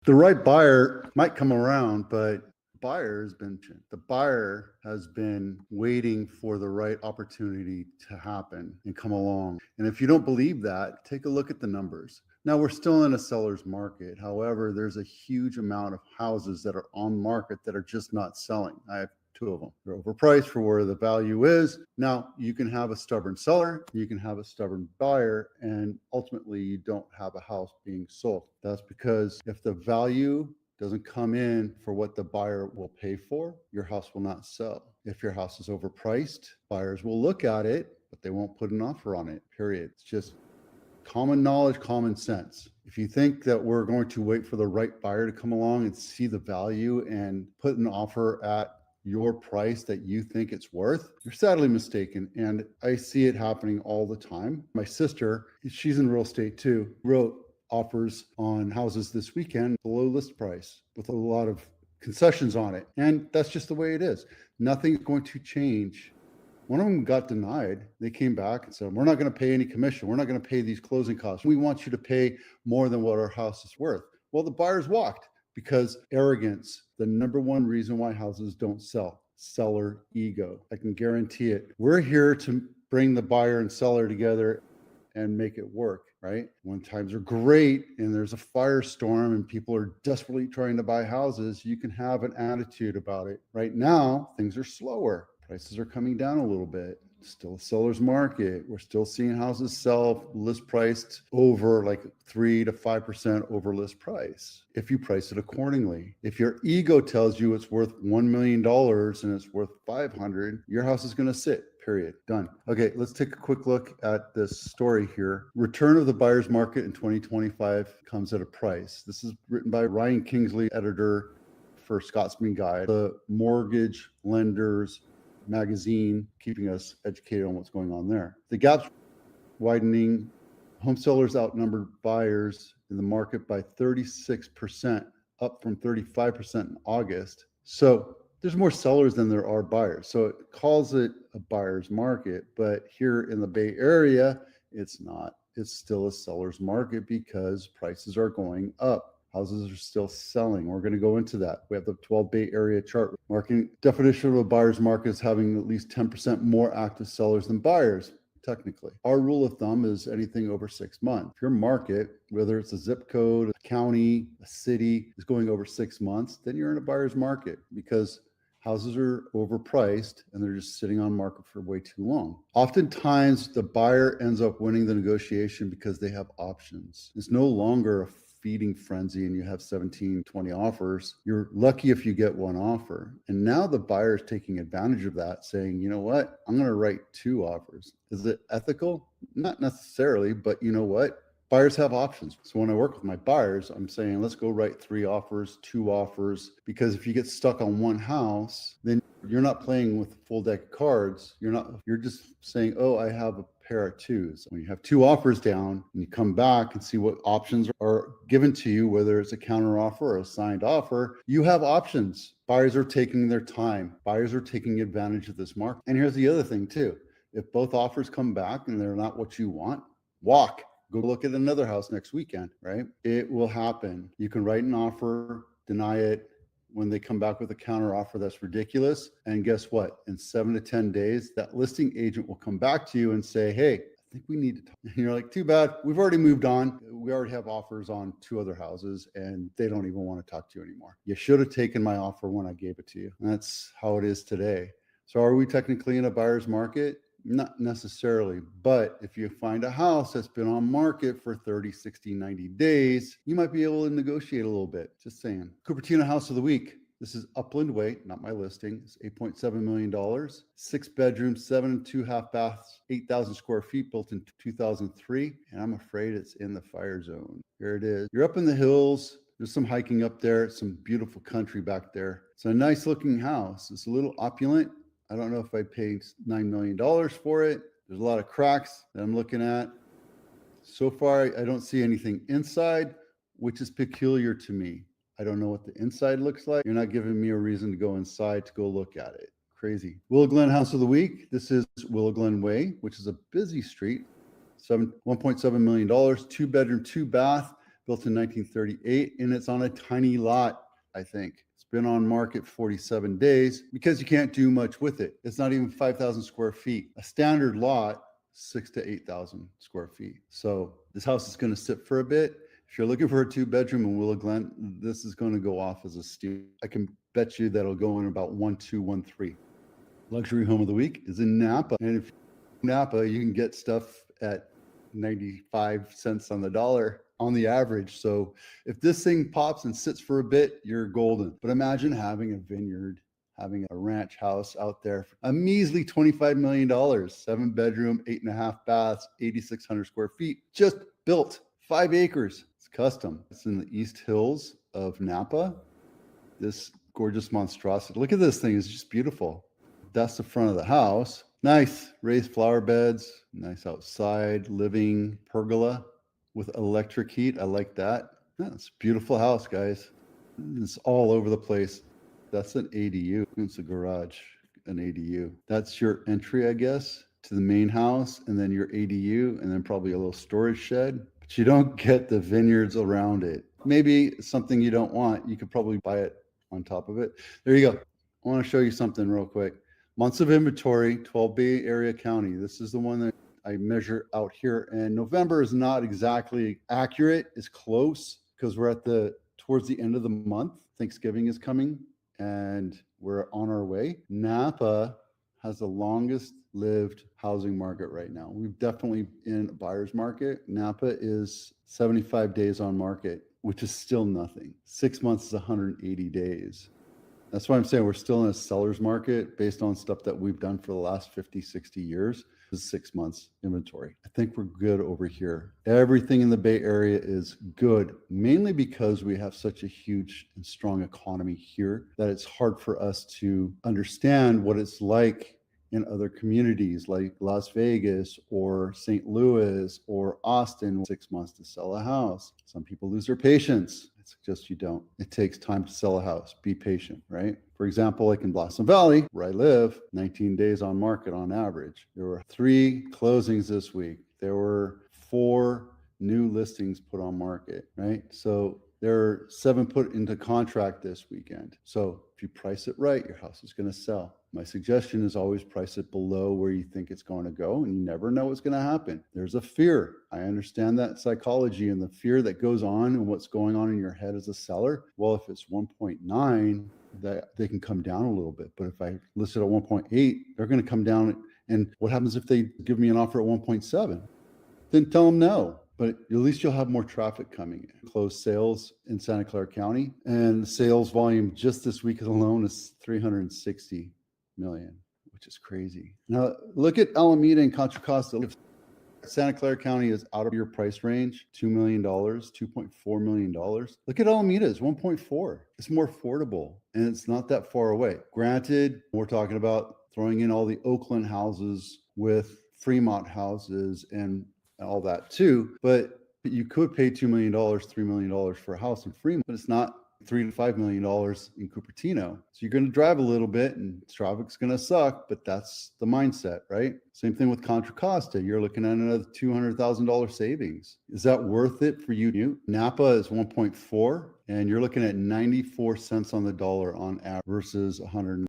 The right buyer might come around, but the buyer has been waiting for the right opportunity to happen and come along. And if you don't believe that, take a look at the numbers. Now, we're still in a seller's market. However, there's a huge amount of houses that are on market that are just not selling. I have two of them. They're overpriced for where the value is. Now, you can have a stubborn seller, you can have a stubborn buyer, and ultimately you don't have a house being sold. That's because if the value doesn't come in for what the buyer will pay for, your house will not sell. If your house is overpriced, buyers will look at it, but they won't put an offer on it, period. It's just common knowledge, common sense. If you think that we're going to wait for the right buyer to come along and see the value and put an offer at your price that you think it's worth, you're sadly mistaken. And I see it happening all the time. My sister, she's in real estate too, wrote offers on houses this weekend below list price with a lot of concessions on it. And that's just the way it is. Nothing's going to change. One of them got denied. They came back and said, we're not going to pay any commission. We're not going to pay these closing costs. We want you to pay more than what our house is worth. Well, the buyers walked because arrogance, the number one reason why houses don't sell, seller ego. I can guarantee it. We're here to bring the buyer and seller together and make it work, right? When times are great and there's a firestorm and people are desperately trying to buy houses, you can have an attitude about it. Right now, things are slower. Prices are coming down a little bit. Still a seller's market. We're still seeing houses sell list priced over like 3 to 5% over list price if you price it accordingly. If your ego tells you it's worth $1 million and it's worth 500, your house is going to sit. Period. Done. Okay, let's take a quick look at this story here. Return of the buyer's market in 2025 comes at a price. This is written by Ryan Kingsley, editor for Scotsman Guide, the mortgage lenders magazine, keeping us educated on what's going on there. The gap's widening. Home sellers outnumbered buyers in the market by 36%, up from 35% in August. So there's more sellers than there are buyers. So it calls it a buyer's market, but here in the Bay Area, it's not. It's still a seller's market because prices are going up. Houses are still selling. We're going to go into that. We have the 12 Bay Area chart. Market definition of a buyer's market is having at least 10% more active sellers than buyers, technically. Our rule of thumb is anything over 6 months. If your market, whether it's a zip code, a county, a city, is going over 6 months, then you're in a buyer's market because houses are overpriced and they're just sitting on market for way too long. Oftentimes, the buyer ends up winning the negotiation because they have options. It's no longer a feeding frenzy and you have 17, 20 offers. You're lucky if you get one offer. And now the buyer is taking advantage of that, saying, you know what, I'm going to write 2 offers. Is it ethical? Not necessarily, but you know what? Buyers have options. So when I work with my buyers, I'm saying, let's go write 3 offers, 2 offers, because if you get stuck on one house, then you're not playing with a full deck of cards. You're just saying, oh, I have a pair of 2s. When you have 2 offers down and you come back and see what options are given to you, whether it's a counter offer or a signed offer, you have options. Buyers are taking their time. Buyers are taking advantage of this market. And here's the other thing too. If both offers come back and they're not what you want, walk. Go look at another house next weekend, right? It will happen. You can write an offer, deny it. When they come back with a counter offer that's ridiculous. And guess what? In 7 to 10 days, that listing agent will come back to you and say, hey, I think we need to talk. And you're like, too bad. We've already moved on. We already have offers on 2 other houses and they don't even want to talk to you anymore. You should have taken my offer when I gave it to you. And that's how it is today. So are we technically in a buyer's market? Not necessarily, but if you find a house that's been on market for 30, 60, 90 days, you might be able to negotiate a little bit. Just saying. Cupertino house of the week. This is Upland Way, not my listing. It's $8.7 million, 6 bedrooms, 7 2.5 baths, 8,000 square feet, built in 2003. And I'm afraid it's in the fire zone. Here it is. You're up in the hills. There's some hiking up there, some beautiful country back there. It's a nice looking house. It's a little opulent. I don't know if I'd pay $9 million for it. There's a lot of cracks that I'm looking at. So far, I don't see anything inside, which is peculiar to me. I don't know what the inside looks like. You're not giving me a reason to go inside to go look at it. Crazy. Willow Glen house of the week. This is Willow Glen Way, which is a busy street. $1.7 million, 2 bedroom, 2 bath, built in 1938, and it's on a tiny lot, I think. It's been on market 47 days because you can't do much with it. It's not even 5,000 square feet. A standard lot, 6,000 to 8,000 square feet. So this house is going to sit for a bit. If you're looking for a 2-bedroom in Willow Glen, this is going to go off as a steal. I can bet you that'll go in about 1.2, 1.3. Luxury home of the week is in Napa. And if Napa, you can get stuff at 95 cents on the dollar on the average. So if this thing pops and sits for a bit, you're golden. But imagine having a vineyard, having a ranch house out there, a measly $25 million, 7-bedroom, 8.5 baths, 8,600 square feet, just built, 5 acres. It's custom. It's in the East Hills of Napa. This gorgeous monstrosity. Look at this thing. It's just beautiful. That's the front of the house. Nice raised flower beds, nice outside living pergola with electric heat. I like that. That's a beautiful house, guys. It's all over the place. That's an ADU. It's a garage, an ADU. That's your entry, I guess, to the main house, and then your ADU, and then probably a little storage shed. But you don't get the vineyards around it. Maybe something you don't want. You could probably buy it on top of it. There you go. I want to show you something real quick. Months of inventory, 12 Bay Area County. This is the one that I measure out here. And November is not exactly accurate. It's close because we're towards the end of the month. Thanksgiving is coming and we're on our way. Napa has the longest lived housing market right now. We've definitely in a buyer's market. Napa is 75 days on market, which is still nothing. 6 months is 180 days. That's why I'm saying we're still in a seller's market based on stuff that we've done for the last 50, 60 years. This is 6 months inventory. I think we're good over here. Everything in the Bay Area is good, mainly because we have such a huge and strong economy here that it's hard for us to understand what it's like in other communities like Las Vegas or St. Louis or Austin. 6 months to sell a house. Some people lose their patience. I suggest you don't. It takes time to sell a house. Be patient, right? For example, like in Blossom Valley, where I live, 19 days on market on average. There were 3 closings this week. There were 4 new listings put on market, right? So there are 7 put into contract this weekend. So if you price it right, your house is going to sell. My suggestion is always price it below where you think it's going to go, and you never know what's going to happen. There's a fear. I understand that psychology and the fear that goes on and what's going on in your head as a seller. Well, if it's 1.9, that they can come down a little bit. But if I list it at 1.8, they're going to come down. And what happens if they give me an offer at 1.7? Then tell them no. But at least you'll have more traffic coming in. Closed sales in Santa Clara County, and sales volume just this week alone is 360 million, which is crazy. Now look at Alameda and Contra Costa. If Santa Clara County is out of your price range, $2 million, $2.4 million. Look at Alameda, it's 1.4. It's more affordable and it's not that far away. Granted, we're talking about throwing in all the Oakland houses with Fremont houses and all that too, but you could pay $2 million, $3 million for a house in Fremont, but it's not $3 to $5 million in Cupertino. So you're going to drive a little bit and traffic's going to suck, but that's the mindset, right? Same thing with Contra Costa. You're looking at another $200,000 savings. Is that worth it for you? Napa is 1.4 and you're looking at 94 cents on the dollar on average versus 100.